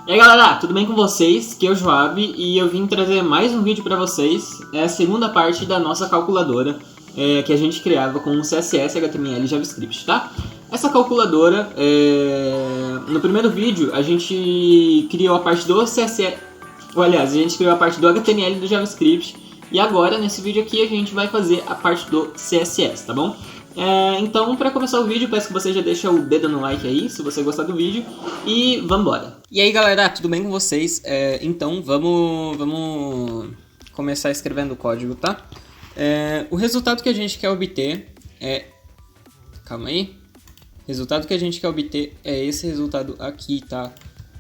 E aí galera, tudo bem com vocês? Aqui é o Joab e eu vim trazer mais um vídeo para vocês. É a segunda parte da nossa calculadora que a gente criava com CSS, HTML e JavaScript, tá? Essa calculadora, no primeiro vídeo a gente criou a parte do CSS, aliás, a gente criou a parte do HTML e do JavaScript. E agora, nesse vídeo aqui, a gente vai fazer a parte do CSS, tá bom? Então, para começar o vídeo, peço que você já deixe o dedo no like aí, se você gostar do vídeo, e vambora! E aí galera, tudo bem com vocês? Então, vamos começar escrevendo o código, tá? O resultado que a gente quer obter é... Calma aí. O resultado que a gente quer obter é esse resultado aqui, tá?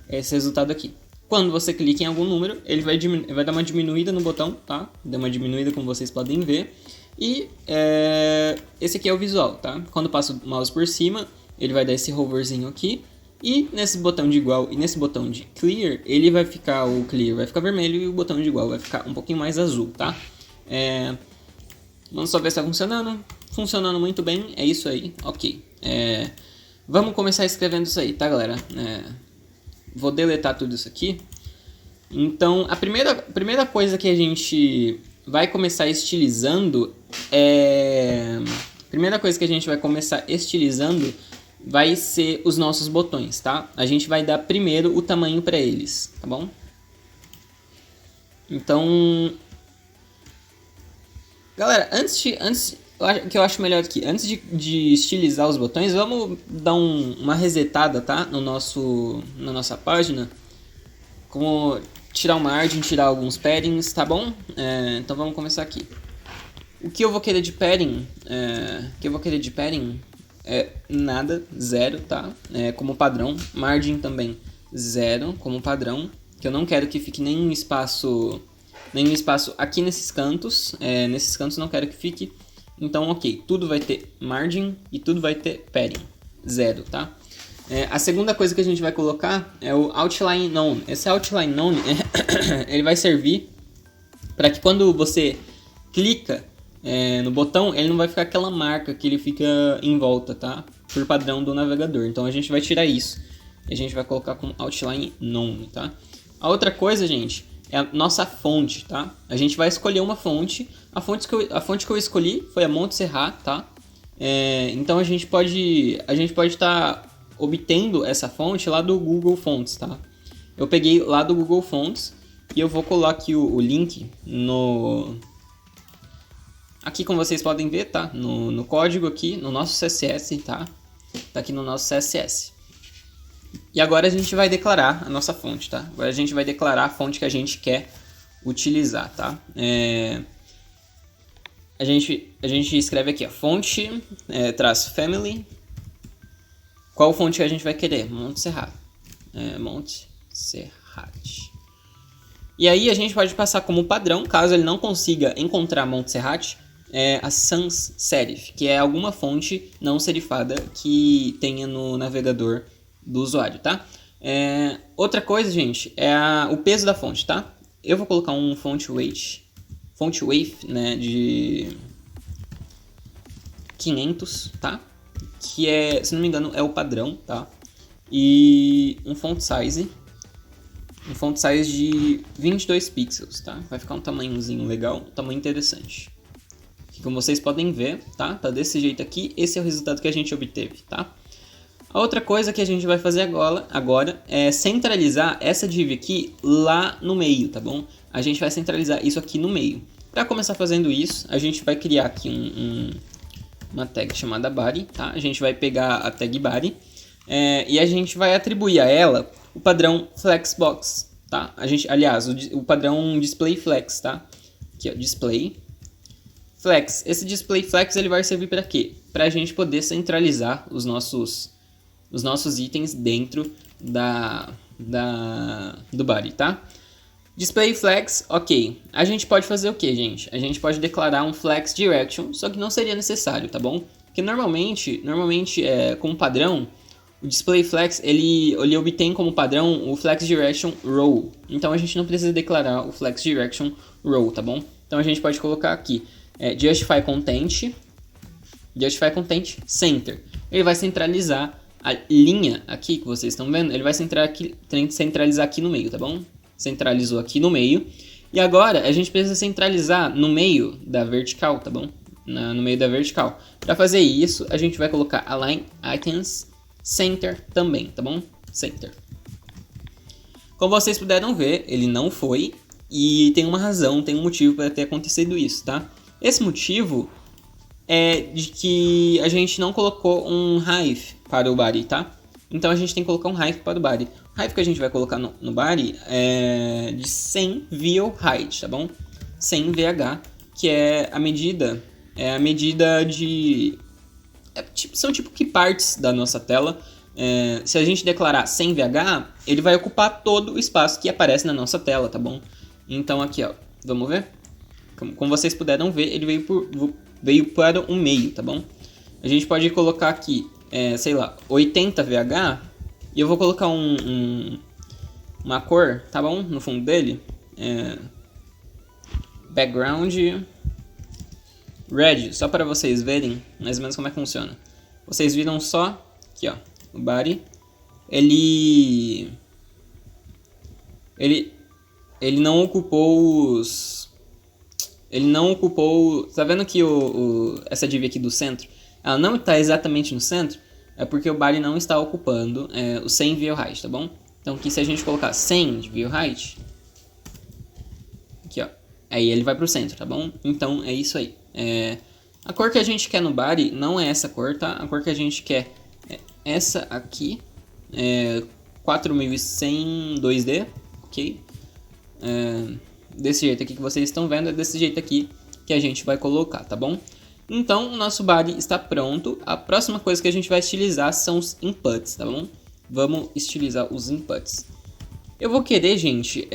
Esse resultado aqui. Quando você clica em algum número, ele vai dar uma diminuída no botão, tá? Dá uma diminuída, como vocês podem ver. E esse aqui é o visual, tá? Quando passa o mouse por cima, ele vai dar esse hoverzinho aqui. E nesse botão de igual e nesse botão de clear, o clear vai ficar vermelho e o botão de igual vai ficar um pouquinho mais azul, tá? Vamos só ver se está funcionando. Funcionando muito bem, é isso aí, ok. Vamos começar escrevendo isso aí, tá galera? Vou deletar tudo isso aqui. Então, a primeira coisa que a gente vai começar estilizando vai ser os nossos botões, tá? A gente vai dar primeiro o tamanho para eles, tá bom? Então, galera, antes que eu acho melhor aqui, antes de estilizar os botões, vamos dar uma resetada, tá? Na nossa página, como tirar uma margem, tirar alguns paddings, tá bom? Então vamos começar aqui. O que eu vou querer de padding? É nada, zero, tá? Como padrão. Margem também zero, como padrão. Que eu não quero que fique nenhum espaço aqui nesses cantos. Nesses cantos não quero que fique. Então, ok. Tudo vai ter margem e tudo vai ter padding. Zero, tá? A segunda coisa que a gente vai colocar é o outline known. Esse outline known ele vai servir para que quando você clica no botão, ele não vai ficar aquela marca que ele fica em volta, tá? Por padrão do navegador. Então a gente vai tirar isso. E a gente vai colocar como outline known, tá? A outra coisa, gente, é a nossa fonte, tá? A gente vai escolher uma fonte. A fonte que eu escolhi foi a Montserrat, tá? Então a gente pode estar obtendo essa fonte lá do Google Fonts, tá? Eu peguei lá do Google Fonts e eu vou colar aqui o link aqui, como vocês podem ver, tá? No código aqui, no nosso CSS, tá? Tá aqui no nosso CSS. E agora a gente vai declarar a nossa fonte, tá? Agora a gente vai declarar a fonte que a gente quer utilizar, tá? A gente escreve aqui a fonte, traço family. Qual fonte que a gente vai querer? Montserrat. Montserrat. E aí a gente pode passar como padrão, caso ele não consiga encontrar Montserrat, a sans serif, que é alguma fonte não serifada que tenha no navegador do usuário, tá? Outra coisa, gente, é o peso da fonte, tá? Eu vou colocar um font weight, né, de 500, tá? Que se não me engano, é o padrão, tá? E um font size de 22 pixels, tá? Vai ficar um tamanhozinho legal, um tamanho interessante. Como vocês podem ver, tá? Tá desse jeito aqui, esse é o resultado que a gente obteve, tá? A outra coisa que a gente vai fazer agora é centralizar essa div aqui lá no meio, tá bom? A gente vai centralizar isso aqui no meio. Para começar fazendo isso, a gente vai criar aqui uma tag chamada body, tá? A gente vai pegar a tag body e a gente vai atribuir a ela o padrão flexbox, tá? Aliás, o padrão display flex, tá? Aqui, ó, display flex. Esse display flex ele vai servir para quê? Para a gente poder centralizar os nossos itens dentro do body, tá? Display flex, ok. A gente pode fazer o que, gente? A gente pode declarar um flex direction, só que não seria necessário, tá bom? Porque normalmente como padrão, o display flex ele obtém como padrão o flex direction row. Então a gente não precisa declarar o flex direction row, tá bom? Então a gente pode colocar aqui justify content center. Ele vai centralizar a linha aqui que vocês estão vendo, ele vai centralizar aqui no meio, tá bom? Centralizou aqui no meio. E agora a gente precisa centralizar no meio da vertical, tá bom? No meio da vertical. Para fazer isso, a gente vai colocar Align Icons Center também, tá bom? Center. Como vocês puderam ver, ele não foi. E tem uma razão, tem um motivo para ter acontecido isso, tá? Esse motivo é de que a gente não colocou um Hive para o body, tá? Então a gente tem que colocar um Hive para o body. O Hive que a gente vai colocar no body é de 100 VO height, tá bom? 100 VH, que é a medida de... são tipo que partes da nossa tela. Se a gente declarar 100 VH, ele vai ocupar todo o espaço que aparece na nossa tela, tá bom? Então aqui, ó, vamos ver? Como vocês puderam ver, ele veio para o meio, tá bom? A gente pode colocar aqui, sei lá, 80 VH, e eu vou colocar uma cor, tá bom? No fundo dele, background red, só para vocês verem mais ou menos como é que funciona. Vocês viram só, aqui ó, o body, ele não ocupou tá vendo que essa div aqui do centro, ela não está exatamente no centro, é porque o body não está ocupando o 100 view height, tá bom? Então aqui se a gente colocar 100 de view height, aqui ó, aí ele vai pro centro, tá bom? Então é isso aí. A cor que a gente quer no body não é essa cor, tá? A cor que a gente quer é essa aqui, 4100 2D, ok? Desse jeito aqui que vocês estão vendo, é desse jeito aqui que a gente vai colocar, tá bom? Então o nosso body está pronto. A próxima coisa que a gente vai estilizar são os inputs, tá bom? Vamos estilizar os inputs. Eu vou querer, gente,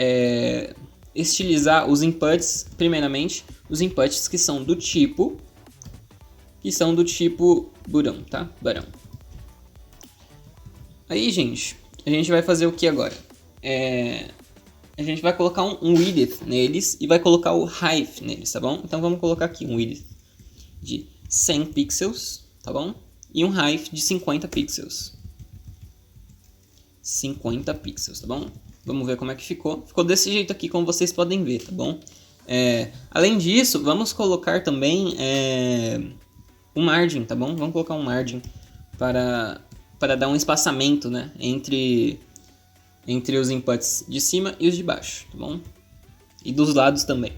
estilizar os inputs, primeiramente, os inputs que são do tipo bottom, tá? Bottom. Aí, gente, a gente vai fazer o que agora? A gente vai colocar um width neles e vai colocar o height neles, tá bom? Então vamos colocar aqui um width de 100 pixels, tá bom? E um height de 50 pixels. 50 pixels, tá bom? Vamos ver como é que ficou. Ficou desse jeito aqui, como vocês podem ver, tá bom? Além disso, vamos colocar também um margin, tá bom? Vamos colocar um margin para dar um espaçamento, né, entre os inputs de cima e os de baixo, tá bom? E dos lados também.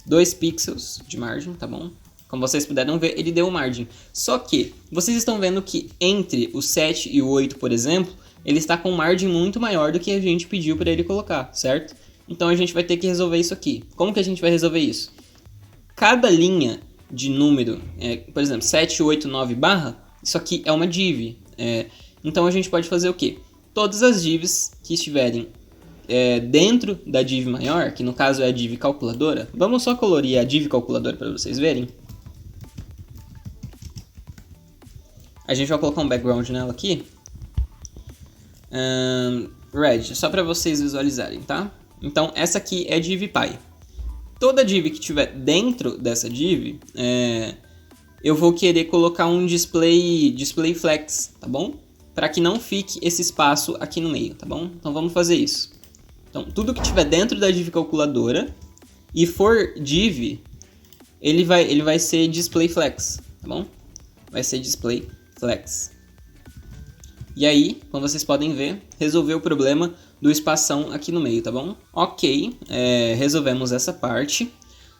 2 pixels de margem, tá bom? Como vocês puderam ver, ele deu margem. Só que, vocês estão vendo que entre o 7 e o 8, por exemplo, ele está com margem muito maior do que a gente pediu para ele colocar, certo? Então a gente vai ter que resolver isso aqui. Como que a gente vai resolver isso? Cada linha de número, por exemplo, 7, 8, 9 barra, isso aqui é uma div. Então a gente pode fazer o quê? Todas as divs que estiverem dentro da div maior, que no caso é a div calculadora, vamos só colorir a div calculadora para vocês verem. A gente vai colocar um background nela aqui. Red, só para vocês visualizarem, tá? Então essa aqui é div py. Toda div que tiver dentro dessa div, eu vou querer colocar um display flex, tá bom? Para que não fique esse espaço aqui no meio, tá bom? Então vamos fazer isso. Então tudo que tiver dentro da div calculadora e for div, ele vai ser display flex, tá bom? Vai ser display flex. E aí, como vocês podem ver, resolveu o problema do espação aqui no meio, tá bom? Ok, resolvemos essa parte.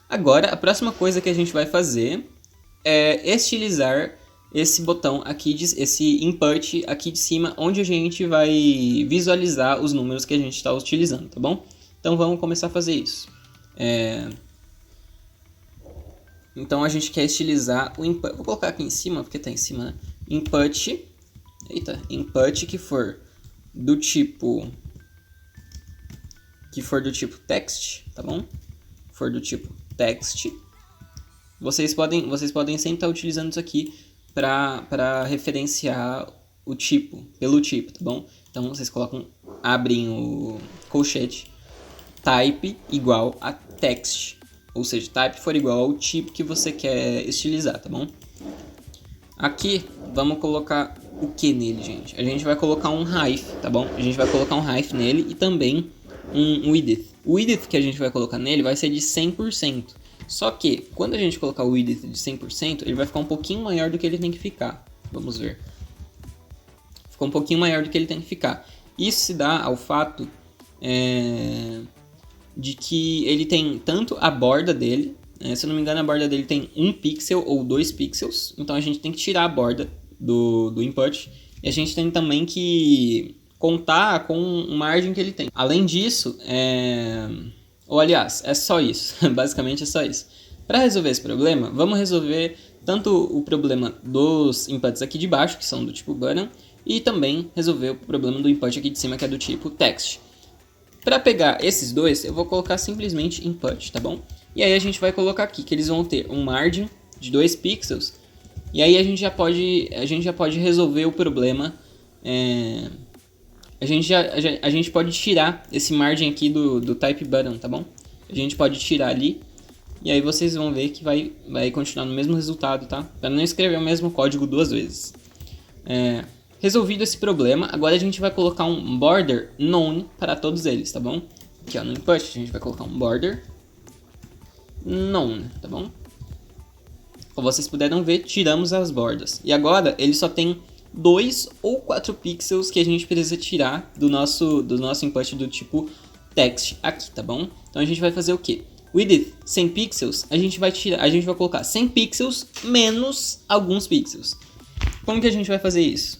Agora, a próxima coisa que a gente vai fazer é estilizar esse botão aqui, esse input aqui de cima, onde a gente vai visualizar os números que a gente está utilizando, tá bom? Então vamos começar a fazer isso. Então a gente quer estilizar o input. Vou colocar aqui em cima, porque está em cima, né? Input que for do tipo text, tá bom? For do tipo text. Vocês podem sempre estar utilizando isso aqui para referenciar o tipo, pelo tipo, tá bom? Então vocês abrem o colchete, type igual a text, ou seja, type for igual ao tipo que você quer estilizar, tá bom? Aqui vamos colocar o que nele, gente? A gente vai colocar um height, tá bom? A gente vai colocar um height nele e também um width. O width que a gente vai colocar nele vai ser de 100%. Só que, quando a gente colocar o width de 100%, ele vai ficar um pouquinho maior do que ele tem que ficar. Vamos ver. Ficou um pouquinho maior do que ele tem que ficar. Isso se dá ao fato de que ele tem tanto a borda dele, se eu não me engano a borda dele tem 1 pixel ou 2 pixels, então a gente tem que tirar a borda do input, e a gente tem também que contar com a margem que ele tem. Além disso, ou aliás, é só isso, basicamente é só isso. Para resolver esse problema, vamos resolver tanto o problema dos inputs aqui de baixo, que são do tipo button, e também resolver o problema do input aqui de cima, que é do tipo text. Para pegar esses dois, eu vou colocar simplesmente input, tá bom? E aí a gente vai colocar aqui que eles vão ter um margem de 2 pixels. E aí a gente já pode resolver o problema. A gente pode tirar esse margem aqui do type button, tá bom? A gente pode tirar ali. E aí vocês vão ver que vai continuar no mesmo resultado, tá? Para não escrever o mesmo código duas vezes. Resolvido esse problema, agora a gente vai colocar um border known para todos eles, tá bom? Aqui ó, no input a gente vai colocar um border known, tá bom? Como vocês puderam ver, tiramos as bordas. E agora ele só tem 2 ou 4 pixels que a gente precisa tirar do nosso input do tipo text aqui, tá bom? Então a gente vai fazer o quê? Width 100 pixels, a gente vai colocar 100 pixels menos alguns pixels. Como que a gente vai fazer isso?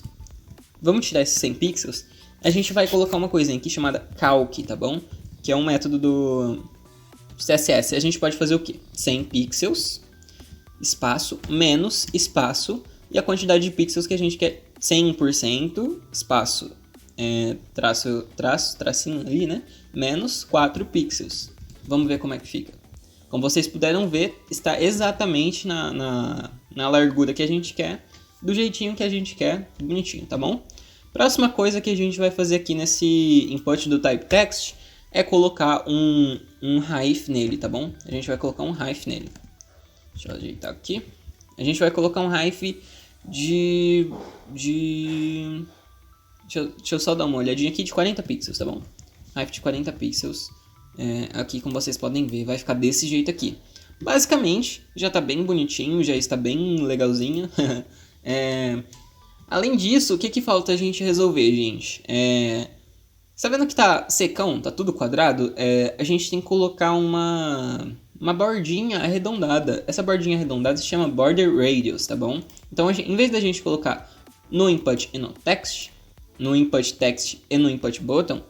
Vamos tirar esses 100 pixels, a gente vai colocar uma coisinha aqui chamada calc, tá bom? Que é um método do CSS. A gente pode fazer o quê? 100 pixels, espaço, menos espaço, e a quantidade de pixels que a gente quer, 100%, espaço, tracinho ali, né? Menos 4 pixels. Vamos ver como é que fica. Como vocês puderam ver, está exatamente na largura que a gente quer, do jeitinho que a gente quer, bonitinho, tá bom? Próxima coisa que a gente vai fazer aqui nesse input do type text é colocar um height nele, tá bom? A gente vai colocar um height nele. Deixa eu ajeitar aqui. A gente vai colocar um height deixa eu só dar uma olhadinha aqui de 40 pixels, tá bom? Height de 40 pixels. Aqui, como vocês podem ver, vai ficar desse jeito aqui. Basicamente, já tá bem bonitinho, já está bem legalzinho. Além disso, o que falta a gente resolver, gente? Sabendo que tá secão, tá tudo quadrado, a gente tem que colocar uma bordinha arredondada. Essa bordinha arredondada se chama border radius, tá bom? Então, em vez da gente colocar no input e no text, no input text e no input button,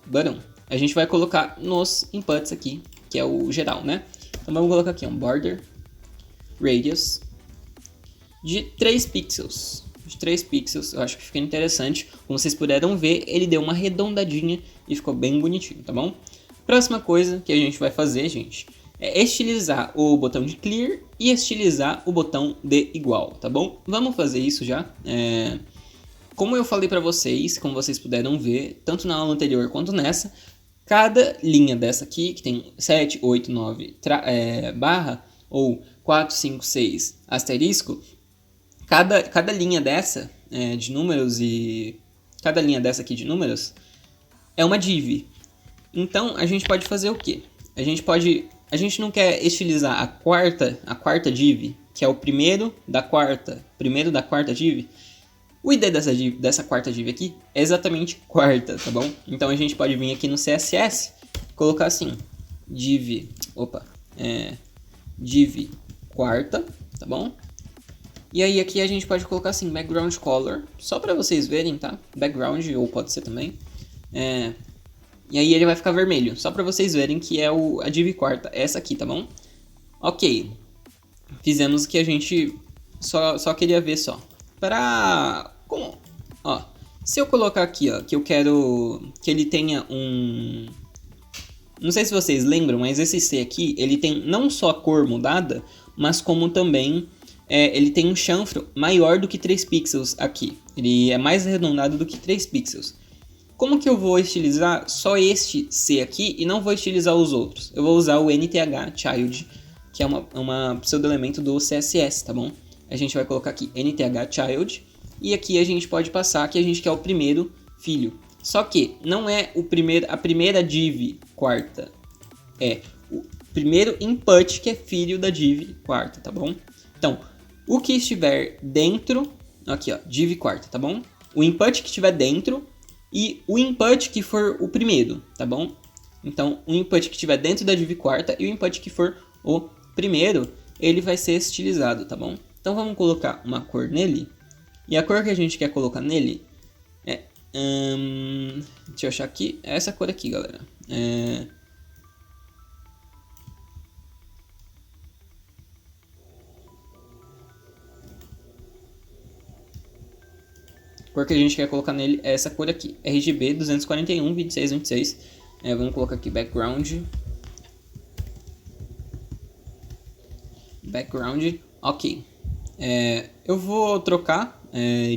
a gente vai colocar nos inputs aqui, que é o geral, né? Então vamos colocar aqui um border radius de 3 pixels. De 3 pixels, eu acho que fica interessante. Como vocês puderam ver, ele deu uma arredondadinha e ficou bem bonitinho, tá bom? Próxima coisa que a gente vai fazer, gente, é estilizar o botão de clear e estilizar o botão de igual, tá bom? Vamos fazer isso já. Como eu falei pra vocês, como vocês puderam ver, tanto na aula anterior quanto nessa, cada linha dessa aqui, que tem 7, 8, 9 barra, ou 4, 5, 6 asterisco, cada linha dessa de números e cada linha dessa aqui de números é uma div. Então a gente pode fazer o quê? A gente não quer estilizar a quarta div, que é o primeiro da quarta div. O ID dessa quarta div aqui é exatamente quarta, tá bom? Então a gente pode vir aqui no CSS, colocar assim, div quarta, tá bom? E aí aqui a gente pode colocar assim, background color, só pra vocês verem, tá? Background, ou pode ser também. E aí ele vai ficar vermelho, só pra vocês verem que é a div quarta, essa aqui, tá bom? Ok, fizemos o que a gente só queria ver só. Se eu colocar aqui, ó, que eu quero que ele tenha não sei se vocês lembram, mas esse C aqui, ele tem não só a cor mudada, mas como também ele tem um chanfro maior do que 3 pixels aqui. Ele é mais arredondado do que 3 pixels. Como que eu vou estilizar só este C aqui e não vou estilizar os outros? Eu vou usar o nthchild, que é uma pseudo-elemento do CSS, tá bom? A gente vai colocar aqui nthchild E aqui a gente pode passar que a gente quer o primeiro filho. Só que não é a primeira div quarta, é o primeiro input que é filho da div quarta, tá bom? Então, o que estiver dentro, aqui ó, div quarta, tá bom? O input que estiver dentro e o input que for o primeiro, tá bom? Então, o input que estiver dentro da div quarta e o input que for o primeiro, ele vai ser estilizado, tá bom? Então, vamos colocar uma cor nele. E a cor que a gente quer colocar nele é... deixa eu achar aqui. É essa cor aqui, galera. A cor que a gente quer colocar nele é essa cor aqui. RGB 241, 26, 26. Vamos colocar aqui background. Background, ok. Eu vou trocar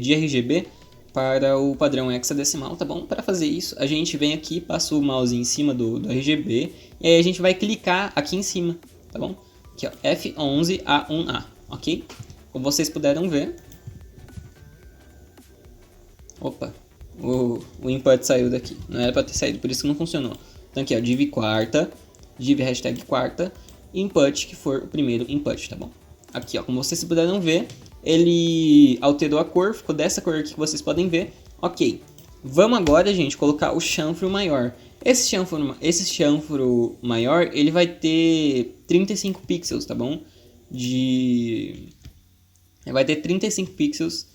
de RGB para o padrão hexadecimal, tá bom? Para fazer isso, a gente vem aqui, passa o mouse em cima do RGB e aí a gente vai clicar aqui em cima, tá bom? Aqui ó, F11A1A, ok? Como vocês puderam ver, opa, o input saiu daqui, não era para ter saído, por isso que não funcionou. Então aqui ó, div quarta, div hashtag quarta, input que for o primeiro input, tá bom? Aqui ó, como vocês puderam ver, ele alterou a cor, ficou dessa cor aqui que vocês podem ver. Ok, vamos agora, gente, colocar o chanfro maior. Esse chanfro maior, ele vai ter 35 pixels, tá bom? Vai ter 35 pixels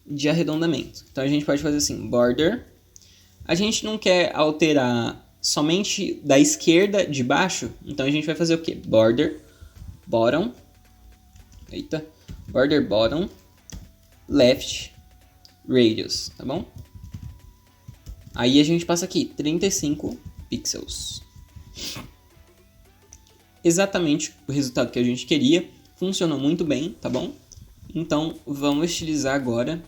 de arredondamento. Então a gente pode fazer assim, border. A gente não quer alterar somente da esquerda de baixo, então a gente vai fazer o que? Border, bottom, border bottom, left, radius, tá bom? Aí a gente passa aqui, 35 pixels. Exatamente o resultado que a gente queria, funcionou muito bem, tá bom? Então vamos estilizar agora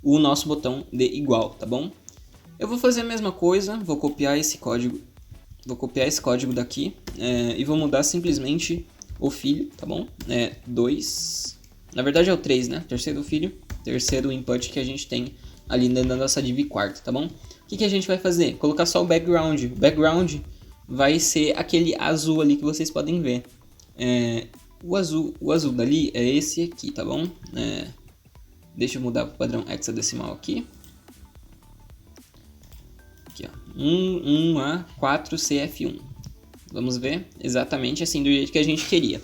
o nosso botão de igual, tá bom? Eu vou fazer a mesma coisa, vou copiar esse código daqui e vou mudar simplesmente o filho, tá bom? 2, na verdade é o 3, né? Terceiro filho, terceiro input que a gente tem ali dentro da nossa div quarta, tá bom? O que a gente vai fazer? Colocar só o background. O background vai ser aquele azul ali que vocês podem ver. O azul dali é esse aqui, tá bom? Deixa eu mudar para o padrão hexadecimal aqui. Aqui, ó. 1A4CF1. Vamos ver exatamente assim do jeito que a gente queria.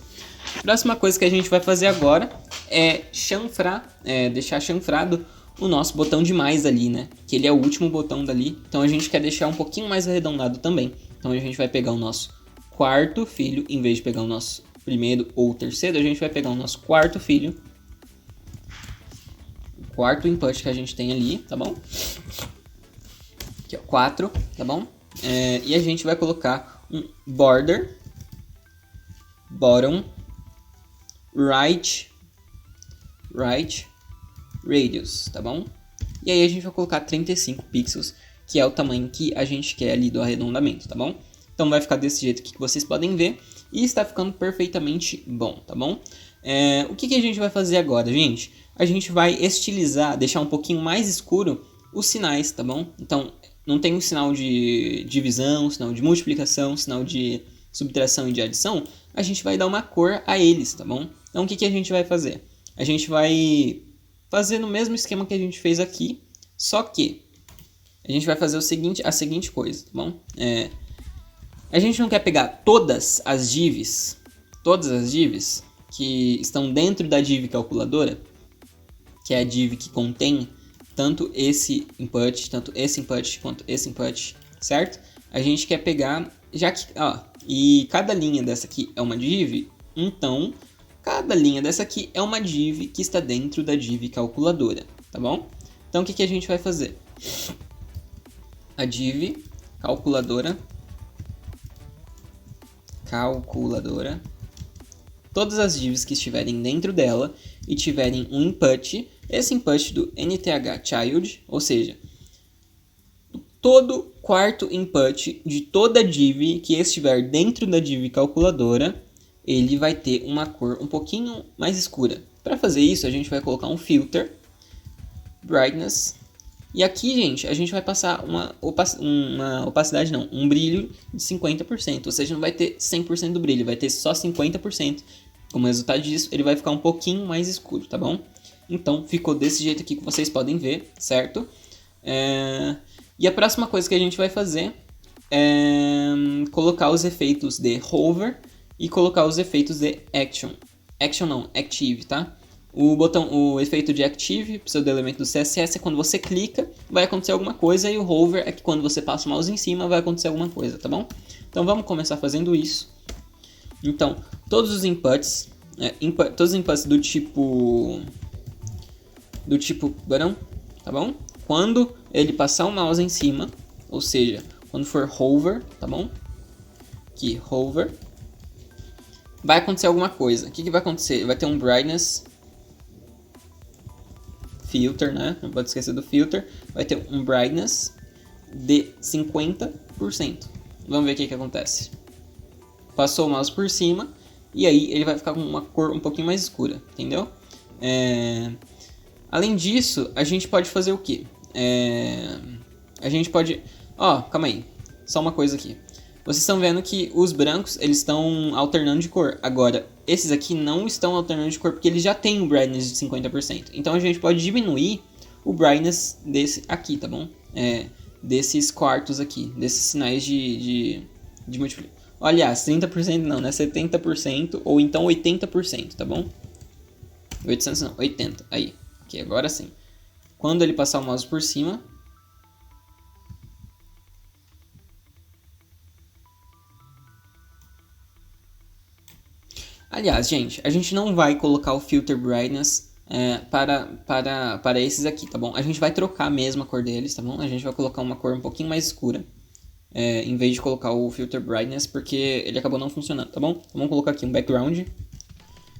Próxima coisa que a gente vai fazer agora é chanfrar, deixar chanfrado o nosso botão de mais ali, né? Que ele é o último botão dali. Então a gente quer deixar um pouquinho mais arredondado também. Então a gente vai pegar o nosso quarto filho, em vez de pegar o nosso primeiro ou terceiro, a gente vai pegar o nosso quarto filho. O quarto input que a gente tem ali, tá bom? Aqui, ó, 4, tá bom? E a gente vai colocar um border, bottom, right, radius, tá bom? E aí a gente vai colocar 35 pixels, que é o tamanho que a gente quer ali do arredondamento, tá bom? Então vai ficar desse jeito aqui que vocês podem ver e está ficando perfeitamente bom, tá bom? O que a gente vai fazer agora, gente? A gente vai estilizar, deixar um pouquinho mais escuro os sinais, tá bom? Então não tem um sinal de divisão, sinal de multiplicação, sinal de subtração e de adição, a gente vai dar uma cor a eles, tá bom? Então o que a gente vai fazer? A gente vai fazer no mesmo esquema que a gente fez aqui, só que a gente vai fazer a seguinte coisa, tá bom? A gente não quer pegar todas as divs que estão dentro da div calculadora, que é a div que contém tanto esse input, quanto esse input, certo? A gente quer pegar, já que, e cada linha dessa aqui é uma div, então cada linha dessa aqui é uma div que está dentro da div calculadora, tá bom? Então o que a gente vai fazer? A div calculadora, todas as divs que estiverem dentro dela e tiverem um input, esse input do nthchild, ou seja, todo quarto input de toda div que estiver dentro da div calculadora, ele vai ter uma cor um pouquinho mais escura. Para fazer isso, a gente vai colocar um filter brightness. E aqui, gente, a gente vai passar uma opacidade, não, um brilho de 50%. Ou seja, não vai ter 100% do brilho, vai ter só 50%. Como resultado disso, ele vai ficar um pouquinho mais escuro, tá bom? Então, ficou desse jeito aqui que vocês podem ver, certo? E a próxima coisa que a gente vai fazer é colocar os efeitos de hover e colocar os efeitos de action. Action não, active, tá? O efeito de active, pseudo-elemento do CSS, é quando você clica, vai acontecer alguma coisa, e o hover é que quando você passa o mouse em cima, vai acontecer alguma coisa, tá bom? Então vamos começar fazendo isso. Então, todos os inputs do tipo button, tá bom? Quando ele passar o mouse em cima, ou seja, quando for hover, tá bom? Aqui, hover, vai acontecer alguma coisa. O que vai acontecer? Vai ter um brightness filter, né? Não pode esquecer do filter. Vai ter um brightness de 50%. Vamos ver o que acontece. Passou o mouse por cima e aí ele vai ficar com uma cor um pouquinho mais escura, entendeu? Além disso, a gente pode fazer o quê? A gente pode... calma aí. Só uma coisa aqui. Vocês estão vendo que os brancos, eles estão alternando de cor. Agora, esses aqui não estão alternando de cor porque eles já têm o brightness de 50%. Então a gente pode diminuir o brightness desse aqui, tá bom? Desses quartos aqui, desses sinais de multiplicação. Aliás, 30% não, né? 70% ou então 80%, tá bom? 800 não, 80, aí. Ok, agora sim. Quando ele passar o mouse por cima... Aliás, gente, a gente não vai colocar o filter brightness para esses aqui, tá bom? A gente vai trocar mesmo a cor deles, tá bom? A gente vai colocar uma cor um pouquinho mais escura, em vez de colocar o filter brightness, porque ele acabou não funcionando, tá bom? Então, vamos colocar aqui um background,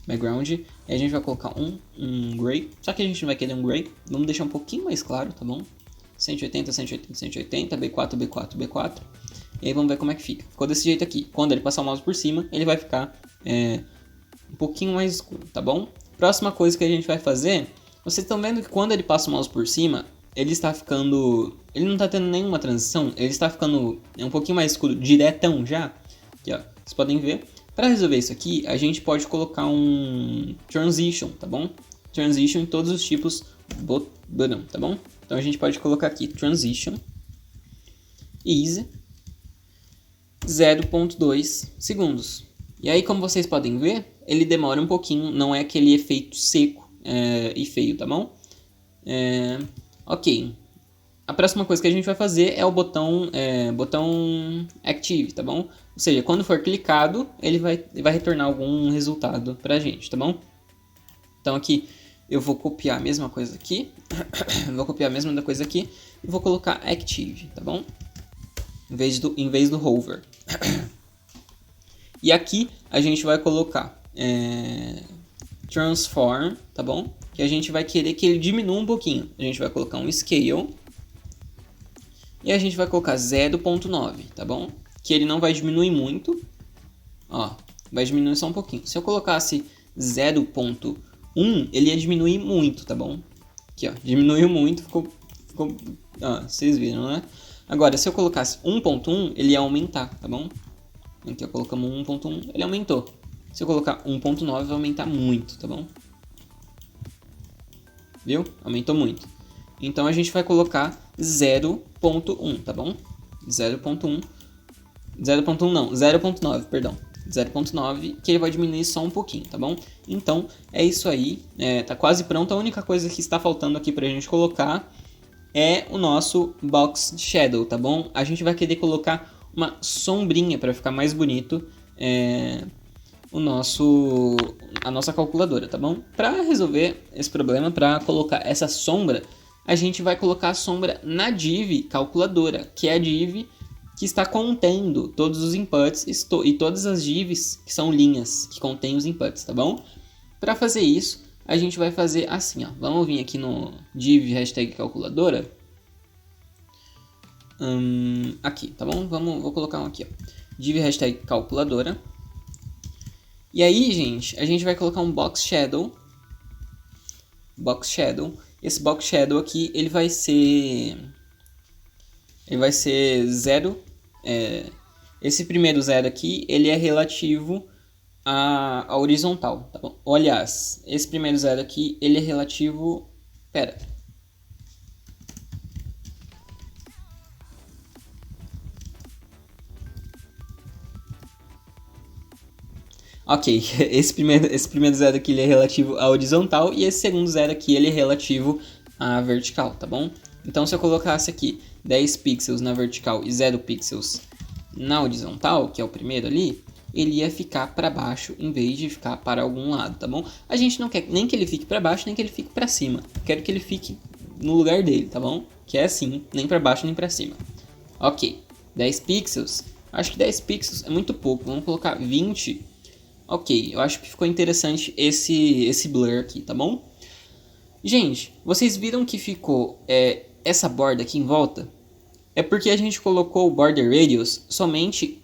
e a gente vai colocar um gray, só que a gente não vai querer um gray, vamos deixar um pouquinho mais claro, tá bom? 180, 180, 180, B4, B4, B4, e aí vamos ver como é que fica. Ficou desse jeito aqui. Quando ele passar o mouse por cima, ele vai ficar um pouquinho mais escuro, tá bom? Próxima coisa que a gente vai fazer, vocês estão vendo que quando ele passa o mouse por cima, ele está ficando, ele não está tendo nenhuma transição, ele está ficando um pouquinho mais escuro, diretão já. Aqui, ó, vocês podem ver. Para resolver isso aqui, a gente pode colocar um transition, tá bom? Transition em todos os tipos button, tá bom? Então a gente pode colocar aqui transition is 0.2 segundos. E aí, como vocês podem ver, ele demora um pouquinho, não é aquele efeito seco e feio, tá bom? Ok. A próxima coisa que a gente vai fazer é o botão Active, tá bom? Ou seja, quando for clicado, ele vai retornar algum resultado pra gente, tá bom? Então aqui eu vou copiar a mesma coisa aqui, vou copiar a mesma coisa aqui e vou colocar Active, tá bom? Em vez do hover. E aqui a gente vai colocar transform, tá bom? Que a gente vai querer que ele diminua um pouquinho. A gente vai colocar um scale e a gente vai colocar 0.9, tá bom? Que ele não vai diminuir muito, ó, vai diminuir só um pouquinho. Se eu colocasse 0.1, ele ia diminuir muito, tá bom? Aqui, ó, diminuiu muito, ficou vocês viram, né? Agora, se eu colocasse 1.1, ele ia aumentar, tá bom? Aqui, ó, colocamos 1.1, ele aumentou. Se eu colocar 1.9, vai aumentar muito, tá bom? Viu? Aumentou muito. Então, a gente vai colocar 0.1, tá bom? 0.1. 0.1 não, 0.9, perdão. 0.9, que ele vai diminuir só um pouquinho, tá bom? Então, é isso aí. Tá quase pronto. A única coisa que está faltando aqui pra gente colocar é o nosso Box Shadow, tá bom? A gente vai querer colocar uma sombrinha para ficar mais bonito a nossa calculadora, tá bom? Para resolver esse problema, para colocar essa sombra, a gente vai colocar a sombra na div calculadora, que é a div que está contendo todos os inputs e todas as divs que são linhas que contêm os inputs, tá bom? Para fazer isso, a gente vai fazer assim, ó. Vamos vir aqui no div hashtag calculadora. Aqui, tá bom? Vou colocar um aqui, ó. Div hashtag calculadora. E aí, gente, a gente vai colocar um box shadow. esse box shadow aqui, ele vai ser 0. Esse primeiro 0 aqui, ele é relativo a horizontal, tá bom? Ou, aliás, esse primeiro 0 aqui, ele é relativo... Pera. Ok, esse primeiro 0 aqui ele é relativo à horizontal e esse segundo 0 aqui ele é relativo à vertical, tá bom? Então se eu colocasse aqui 10 pixels na vertical e 0 pixels na horizontal, que é o primeiro ali, ele ia ficar para baixo em vez de ficar para algum lado, tá bom? A gente não quer nem que ele fique para baixo, nem que ele fique para cima. Quero que ele fique no lugar dele, tá bom? Que é assim, nem para baixo nem para cima. Ok, 10 pixels. Acho que 10 pixels é muito pouco, vamos colocar 20. Ok, eu acho que ficou interessante esse blur aqui, tá bom? Gente, vocês viram que ficou essa borda aqui em volta? É porque a gente colocou o border radius somente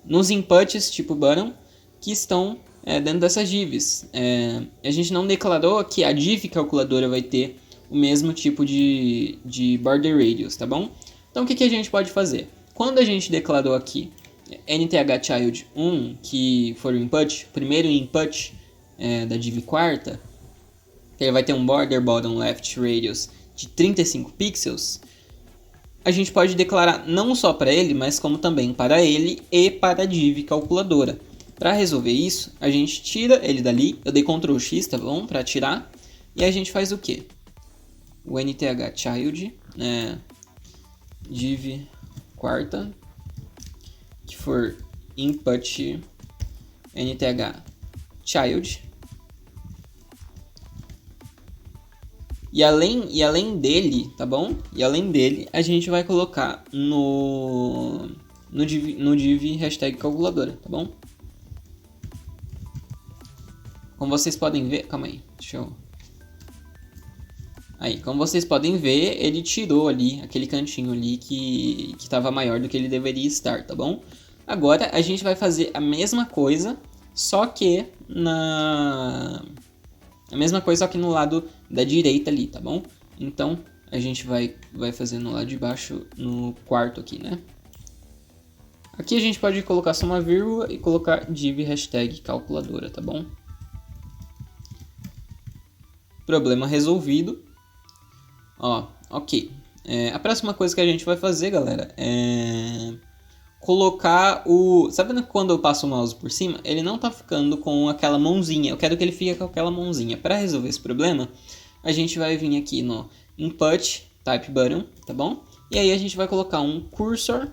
nos inputs tipo button que estão dentro dessas divs. A gente não declarou que a div calculadora vai ter o mesmo tipo de border radius, tá bom? Então o que a gente pode fazer? Quando a gente declarou aqui nthchild 1, que for o input, primeiro input da div quarta, que ele vai ter um border bottom left radius de 35 pixels, a gente pode declarar não só para ele, mas como também para ele e para a div calculadora. Para resolver isso, a gente tira ele dali, eu dei Ctrl X, tá bom? Para tirar, e a gente faz o que? O nthchild, div quarta, que for input nthchild, e além dele, tá bom? E além dele, a gente vai colocar no div hashtag calculadora, tá bom? Como vocês podem ver, calma aí, deixa eu... Aí, como vocês podem ver, ele tirou ali aquele cantinho ali que estava maior do que ele deveria estar, tá bom? Agora a gente vai fazer a mesma coisa, só que no lado da direita ali, tá bom? Então a gente vai fazer no lado de baixo, no quarto aqui, né? Aqui a gente pode colocar só uma vírgula e colocar div hashtag calculadora, tá bom? Problema resolvido. Ó, ok. A próxima coisa que a gente vai fazer, galera, é colocar o... Sabe quando eu passo o mouse por cima? Ele não tá ficando com aquela mãozinha. Eu quero que ele fique com aquela mãozinha. Para resolver esse problema, a gente vai vir aqui no Input Type Button, tá bom? E aí a gente vai colocar um Cursor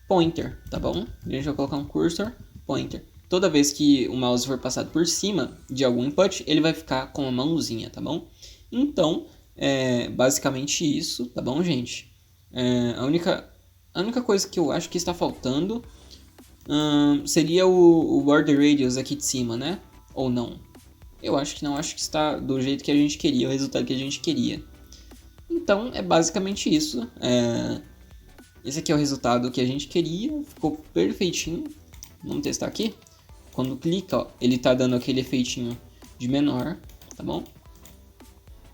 Pointer, tá bom? A gente vai colocar um Cursor Pointer. Toda vez que o mouse for passado por cima de algum input, ele vai ficar com a mãozinha, tá bom? Então, basicamente isso, tá bom, gente? A única coisa que eu acho que está faltando seria o border radius aqui de cima, né? Ou não? Eu acho que não, acho que está do jeito que a gente queria, o resultado que a gente queria. Então, é basicamente isso. Esse aqui é o resultado que a gente queria, ficou perfeitinho. Vamos testar aqui. Quando clica, ó, ele tá dando aquele efeitinho de menor, tá bom?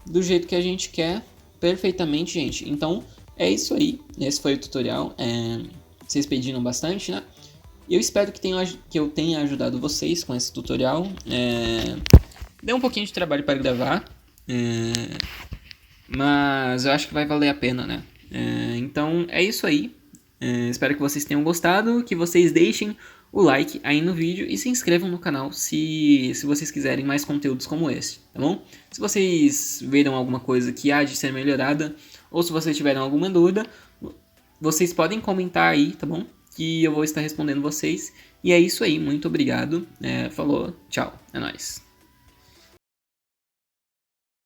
Do jeito que a gente quer, perfeitamente, gente. Então, é isso aí. Esse foi o tutorial. Vocês pediram bastante, né? E eu espero que eu tenha ajudado vocês com esse tutorial. Deu um pouquinho de trabalho para gravar, mas eu acho que vai valer a pena, né? Então, é isso aí. Espero que vocês tenham gostado, que vocês deixem o like aí no vídeo e se inscrevam no canal se vocês quiserem mais conteúdos como esse, tá bom? Se vocês viram alguma coisa que há de ser melhorada ou se vocês tiverem alguma dúvida, vocês podem comentar aí, tá bom? Que eu vou estar respondendo vocês. E é isso aí, muito obrigado. Falou, tchau, é nóis.